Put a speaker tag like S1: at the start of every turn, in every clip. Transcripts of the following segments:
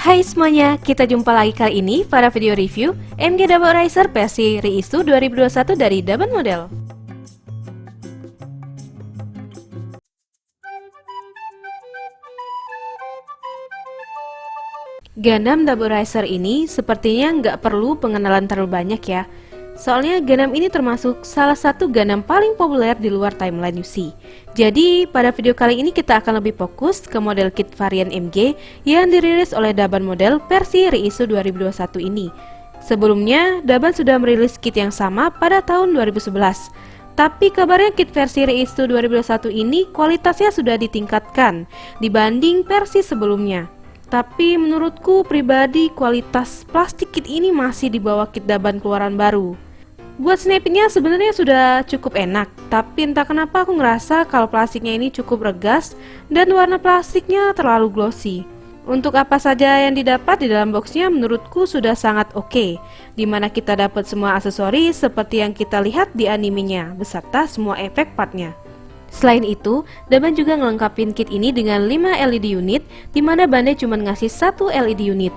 S1: Hai semuanya, kita jumpa lagi kali ini pada video review MG Double Eraser versi Reissue 2021 dari Daban Model. Gundam Double Eraser ini sepertinya nggak perlu pengenalan terlalu banyak ya. Soalnya Gundam ini termasuk salah satu Gundam paling populer di luar timeline UC. Jadi pada video kali ini kita akan lebih fokus ke model kit varian MG yang dirilis oleh Daban Model versi Reissue 2021 ini. Sebelumnya Daban sudah merilis kit yang sama pada tahun 2011. Tapi kabarnya kit versi Reissue 2021 ini kualitasnya sudah ditingkatkan dibanding versi sebelumnya. Tapi menurutku pribadi kualitas plastik kit ini masih di bawah kit Daban keluaran baru. Buat snappingnya sebenarnya sudah cukup enak, tapi entah kenapa aku ngerasa kalau plastiknya ini cukup regas dan warna plastiknya terlalu glossy. Untuk apa saja yang didapat di dalam boxnya menurutku sudah sangat oke, dimana kita dapat semua aksesoris seperti yang kita lihat di animenya, beserta semua efek partnya. Selain itu, Daban juga ngelengkapin kit ini dengan 5 LED unit, dimana Bandai cuma ngasih 1 LED unit.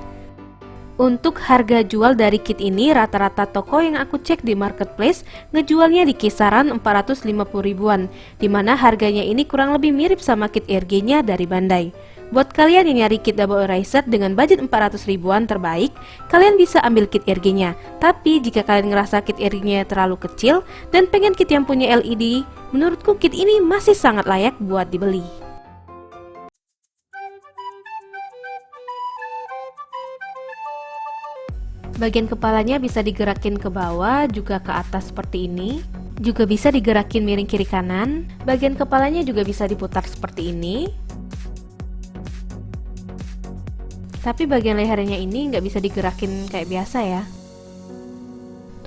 S1: Untuk harga jual dari kit ini, rata-rata toko yang aku cek di marketplace ngejualnya di kisaran 450 ribuan, dimana harganya ini kurang lebih mirip sama kit RG-nya dari Bandai. Buat kalian yang nyari kit Double Eraser dengan budget 400 ribuan terbaik, kalian bisa ambil kit RG-nya. Tapi jika kalian ngerasa kit RG-nya terlalu kecil dan pengen kit yang punya LED, menurutku kit ini masih sangat layak buat dibeli. Bagian kepalanya bisa digerakin ke bawah, juga ke atas seperti ini. Juga bisa digerakin miring kiri kanan. Bagian kepalanya juga bisa diputar seperti ini. Tapi bagian lehernya ini nggak bisa digerakin kayak biasa ya.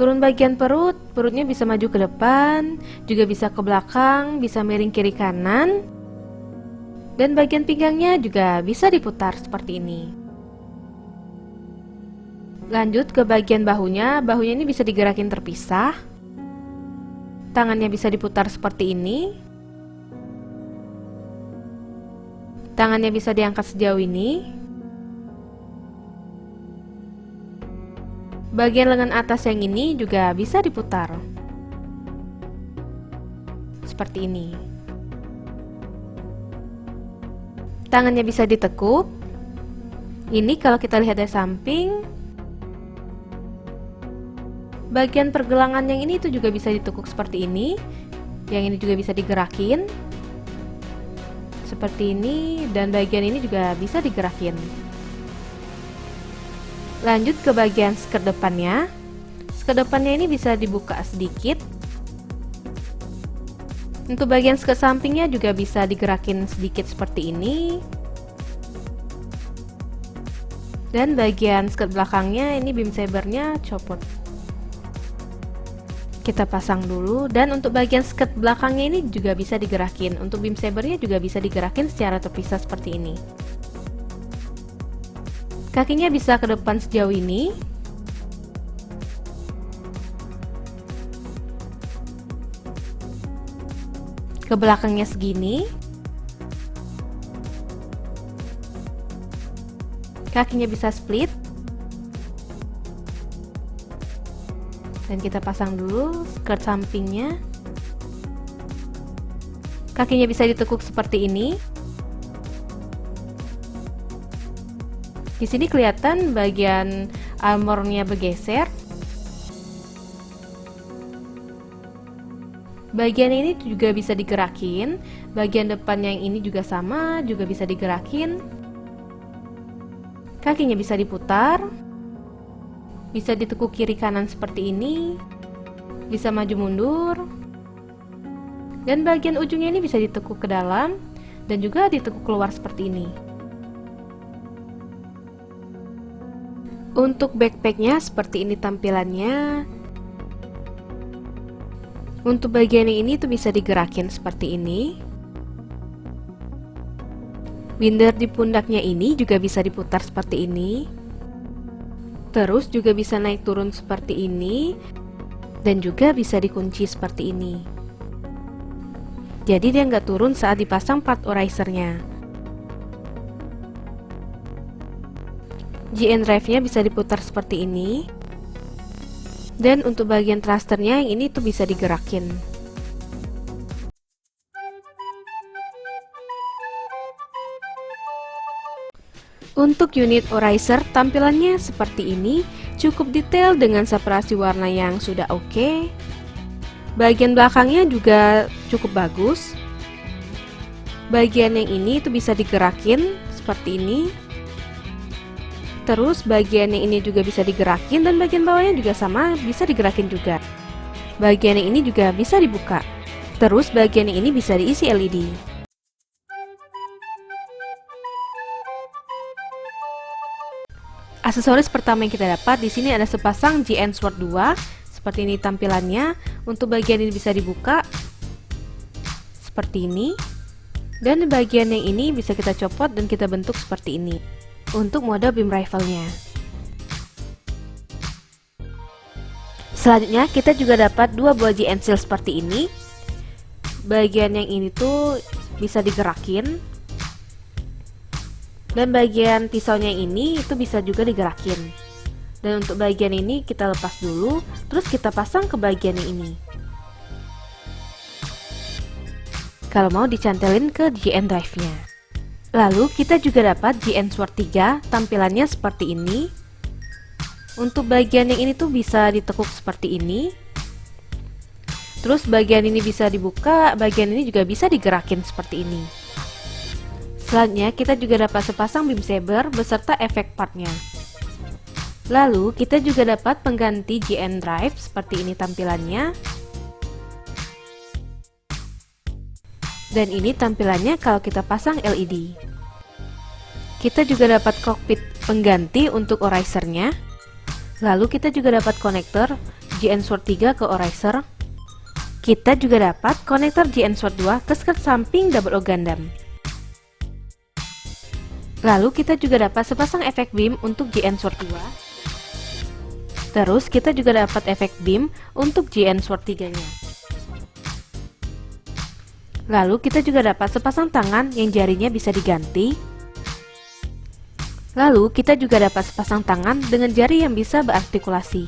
S1: Turun bagian perut, perutnya bisa maju ke depan, juga bisa ke belakang, bisa miring kiri kanan. Dan bagian pinggangnya juga bisa diputar seperti ini. Lanjut ke bagian bahunya ini bisa digerakin terpisah. Tangannya bisa diputar seperti ini. Tangannya bisa diangkat sejauh ini. Bagian lengan atas yang ini juga bisa diputar. Seperti ini. Tangannya bisa ditekuk. Ini kalau kita lihat dari samping. Bagian pergelangan yang ini itu juga bisa ditekuk seperti ini. Yang ini juga bisa digerakin seperti ini, dan bagian ini juga bisa digerakin. Lanjut ke bagian skirt depannya. Skirt depannya ini bisa dibuka sedikit. Untuk bagian skirt sampingnya juga bisa digerakin sedikit seperti ini. Dan bagian skirt belakangnya ini beam sabernya copot. Kita pasang dulu, dan untuk bagian skirt belakangnya ini juga bisa digerakin. Untuk beam sabernya juga bisa digerakin secara terpisah seperti ini. Kakinya bisa ke depan sejauh ini. Ke belakangnya segini. Kakinya bisa split. Dan kita pasang dulu skirt sampingnya. Kakinya bisa ditekuk seperti ini. Di sini kelihatan bagian armornya bergeser. Bagian ini juga bisa digerakin. Bagian depan yang ini juga sama, juga bisa digerakin. Kakinya bisa diputar. Bisa ditekuk kiri kanan seperti ini. Bisa maju mundur. Dan bagian ujungnya ini bisa ditekuk ke dalam dan juga ditekuk keluar seperti ini. Untuk backpacknya seperti ini tampilannya. Untuk bagian yang ini tuh bisa digerakin seperti ini. Binder di pundaknya ini juga bisa diputar seperti ini. Terus juga bisa naik turun seperti ini, dan juga bisa dikunci seperti ini. Jadi dia nggak turun saat dipasang part erasernya. GN drive-nya bisa diputar seperti ini. Dan untuk bagian thrusternya yang ini tuh bisa digerakin. Untuk unit Orizer, tampilannya seperti ini, cukup detail dengan separasi warna yang sudah oke. Bagian belakangnya juga cukup bagus. Bagian yang ini itu bisa digerakin seperti ini. Terus bagian yang ini juga bisa digerakin dan bagian bawahnya juga sama, bisa digerakin juga. Bagian yang ini juga bisa dibuka. Terus bagian yang ini bisa diisi LED. Aksesoris pertama yang kita dapat di sini ada sepasang GN Sword 2. Seperti ini tampilannya. Untuk bagian ini bisa dibuka seperti ini. Dan bagian yang ini bisa kita copot dan kita bentuk seperti ini. Untuk mode beam rifle-nya. Selanjutnya kita juga dapat dua buah GN Shield seperti ini. Bagian yang ini tuh bisa digerakin. Dan bagian pisaunya ini itu bisa juga digerakin. Dan untuk bagian ini kita lepas dulu, terus kita pasang ke bagian yang ini. Kalau mau dicantelin ke GN drive-nya. Lalu kita juga dapat GN Sword 3, tampilannya seperti ini. Untuk bagian yang ini tuh bisa ditekuk seperti ini. Terus bagian ini bisa dibuka, bagian ini juga bisa digerakin seperti ini. Selanjutnya kita juga dapat sepasang beam saber beserta efek partnya. Lalu kita juga dapat pengganti GN drive seperti ini tampilannya. Dan ini tampilannya kalau kita pasang LED. Kita juga dapat kokpit pengganti untuk Orizer-nya. Lalu kita juga dapat konektor GN Sword 3 ke Orizer. Kita juga dapat konektor GN Sword 2 ke skirt samping Double O Gundam. Lalu kita juga dapat sepasang efek beam untuk GN Sword 2. Terus kita juga dapat efek beam untuk GN Sword 3-nya. Lalu kita juga dapat sepasang tangan yang jarinya bisa diganti. Lalu kita juga dapat sepasang tangan dengan jari yang bisa berartikulasi.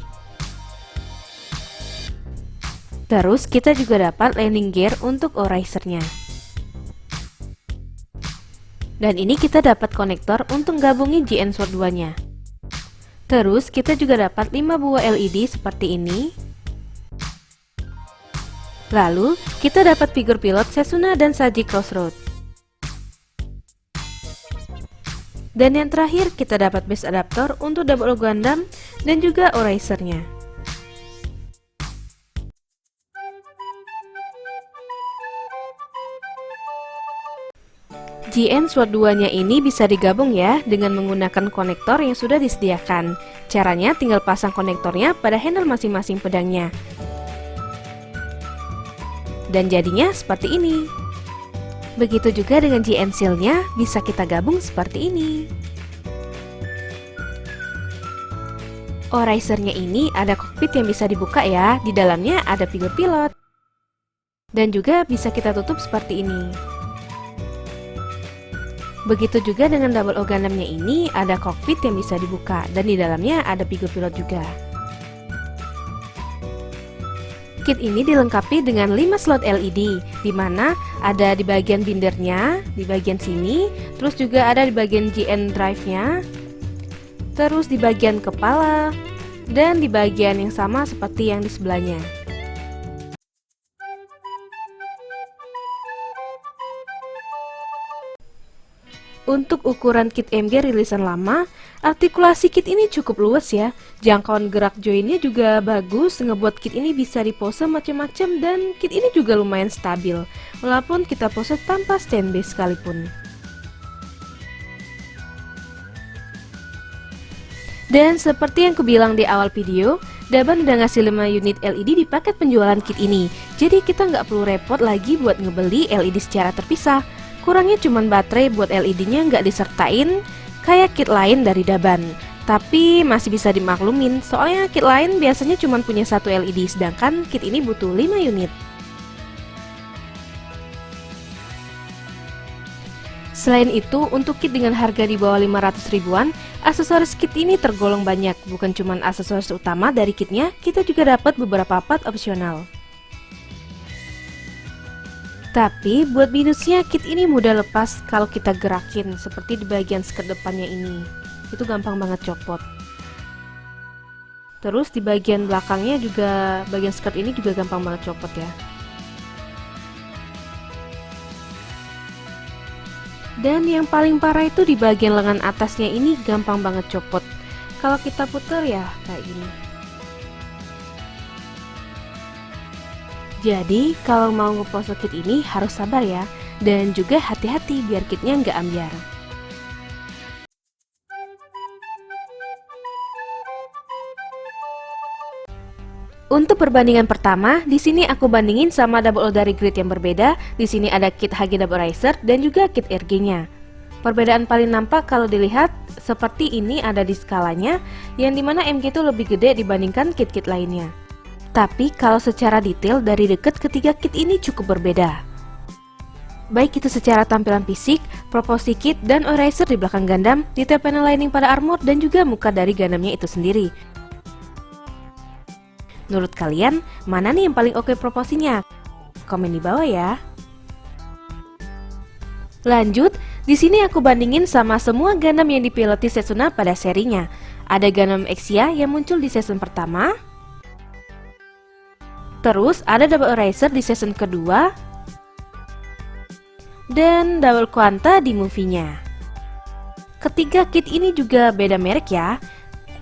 S1: Terus kita juga dapat landing gear untuk Orizer-nya. Dan ini kita dapat konektor untuk gabungin GN Sword 2-nya. Terus kita juga dapat 5 buah LED seperti ini. Lalu kita dapat figur pilot Setsuna dan Saji Crossroad. Dan yang terakhir kita dapat base adaptor untuk Double O Gundam dan juga Orizer-nya. GN Sword 2-nya ini bisa digabung ya dengan menggunakan konektor yang sudah disediakan. Caranya tinggal pasang konektornya pada handle masing-masing pedangnya. Dan jadinya seperti ini. Begitu juga dengan GN Shield-nya bisa kita gabung seperti ini. Orizer-nya ini ada kokpit yang bisa dibuka ya. Di dalamnya ada figur pilot. Dan juga bisa kita tutup seperti ini. Begitu juga dengan Double O Gundam-nya ini ada kokpit yang bisa dibuka dan di dalamnya ada figur pilot juga. Kit ini dilengkapi dengan 5 slot LED, di mana ada di bagian bindernya, di bagian sini, terus juga ada di bagian GN drive-nya, terus di bagian kepala, dan di bagian yang sama seperti yang di sebelahnya. Untuk ukuran kit MG rilisan lama, artikulasi kit ini cukup luas ya. Jangkauan gerak joinnya juga bagus, ngebuat kit ini bisa dipose macam-macam dan kit ini juga lumayan stabil, walaupun kita pose tanpa standby sekalipun. Dan seperti yang kubilang di awal video, Daban udah ngasih 5 unit LED di paket penjualan kit ini. Jadi kita nggak perlu repot lagi buat ngebeli LED secara terpisah. Kurangnya cuma baterai buat LED-nya nggak disertain kayak kit lain dari Daban. Tapi masih bisa dimaklumin, soalnya kit lain biasanya cuma punya 1 LED, sedangkan kit ini butuh 5 unit. Selain itu, untuk kit dengan harga di bawah 500 ribuan, aksesoris kit ini tergolong banyak. Bukan cuma aksesoris utama dari kitnya, kita juga dapat beberapa part opsional. Tapi buat minusnya, kit ini mudah lepas kalau kita gerakin, seperti di bagian skirt depannya ini. Itu gampang banget copot. Terus di bagian belakangnya juga, bagian skirt ini juga gampang banget copot ya. Dan yang paling parah itu di bagian lengan atasnya ini gampang banget copot. Kalau kita putar ya kayak gini. Jadi kalau mau ngepose kit ini harus sabar ya. Dan juga hati-hati biar kitnya nggak ambiar. Untuk perbandingan pertama, di sini aku bandingin sama double O dari grade yang berbeda. Di sini ada kit HG Double Riser dan juga kit RG-nya. Perbedaan paling nampak kalau dilihat seperti ini ada di skalanya, yang dimana MG itu lebih gede dibandingkan kit-kit lainnya. Tapi kalau secara detail dari dekat ketiga kit ini cukup berbeda. Baik itu secara tampilan fisik, proporsi kit, dan eraser di belakang Gundam, detail panel lining pada armor, dan juga muka dari Gundamnya itu sendiri. Menurut kalian, mana nih yang paling oke proporsinya? Komen di bawah ya. Lanjut, di sini aku bandingin sama semua Gundam yang dipiloti Setsuna pada serinya. Ada Gundam Exia yang muncul di season pertama. Terus ada Double Eraser di season kedua. Dan Double Quanta di movie-nya. Ketiga kit ini juga beda merek ya.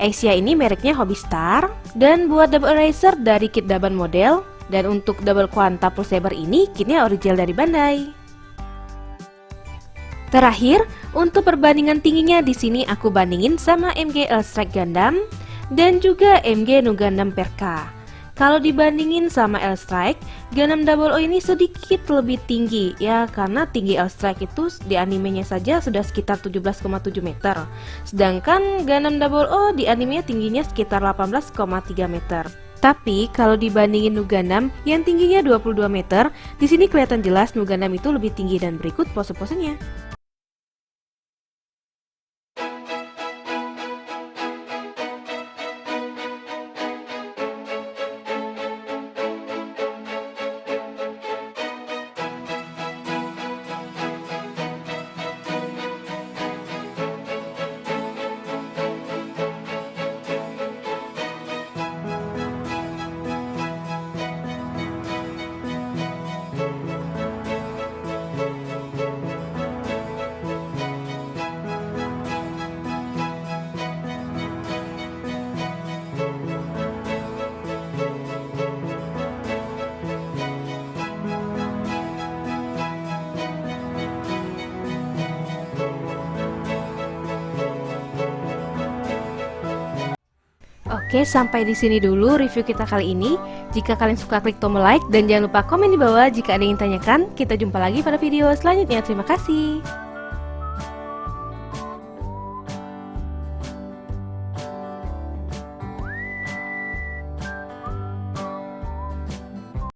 S1: Exia ini mereknya Hobby Star, dan buat Double Eraser dari kit Daban model, dan untuk Double Quanta Pulse Saber ini kitnya original dari Bandai. Terakhir, untuk perbandingan tingginya di sini aku bandingin sama MG L-Strike Gundam dan juga MG Nu Gundam Perka. Kalau dibandingin sama L-Strike, Gundam Double O ini sedikit lebih tinggi ya, karena tinggi L-Strike itu di animenya saja sudah sekitar 17,7 meter. Sedangkan Gundam Double O di animenya tingginya sekitar 18,3 meter. Tapi kalau dibandingin Nu Gundam yang tingginya 22 meter, di sini kelihatan jelas Nu Gundam itu lebih tinggi dan berikut pose-posenya. Oke, sampai di sini dulu review kita kali ini. Jika kalian suka, klik tombol like dan jangan lupa komen di bawah jika ada yang tanyakan. Kita jumpa lagi pada video selanjutnya. Terima kasih.